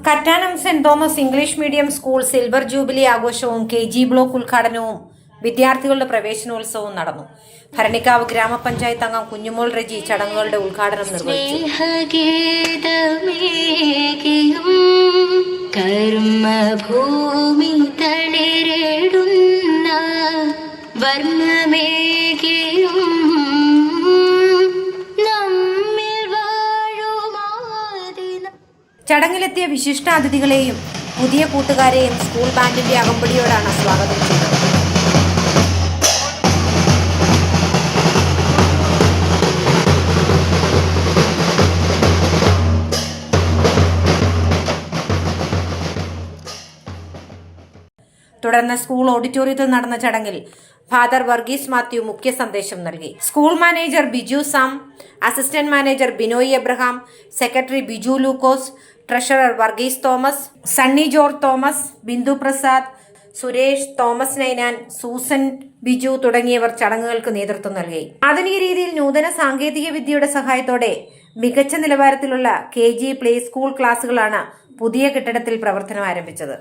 Kattanam saint Thomas English medium school silver jubilee ആഘോഷവും KG block ഉദ്ഘാടനവും വിദ്യാർത്ഥികളുടെ പ്രവേശനോത്സവവും നടന്നു. ഭരണിക്കാവ് ഗ്രാമപഞ്ചായത്ത് അംഗം കുഞ്ഞുമോൾ റെജി ചടങ്ങുകളുടെ ഉദ്ഘാടനം നിർവഹിച്ചു. കർമ്മഭൂമി തളിരിടുന്ന വർണ്ണമേകിയും ചടങ്ങിലെത്തിയ വിശിഷ്ടാതിഥികളെയും പുതിയ കൂട്ടുകാരെയും സ്കൂൾ ബാൻഡിന്റെ അകമ്പടിയോടാണ് സ്വാഗതം ചെയ്തത്. തുടർന്ന് സ്കൂൾ ഓഡിറ്റോറിയത്തിൽ നടന്ന ചടങ്ങിൽ ഫാദർ വർഗീസ് മാത്യു മുഖ്യ സന്ദേശം നൽകി. School manager Biju Sam, assistant manager Binoy Abraham, secretary Biju Lukose, treasurer Varghese Thomas, Sunny George Thomas, Bindu Prasad, Suresh, Thomas Ninan, Susan Biju തുടങ്ങിയവർ ചടങ്ങുകൾക്ക് നേതൃത്വം നൽകി. ആധുനിക രീതിയിൽ നൂതന സാങ്കേതിക വിദ്യയുടെ സഹായത്തോടെ മികച്ച നിലവാരത്തിലുള്ള KG പ്ലേ സ്കൂൾ ക്ലാസുകളാണ് പുതിയ കെട്ടിടത്തിൽ പ്രവർത്തനം ആരംഭിച്ചത്.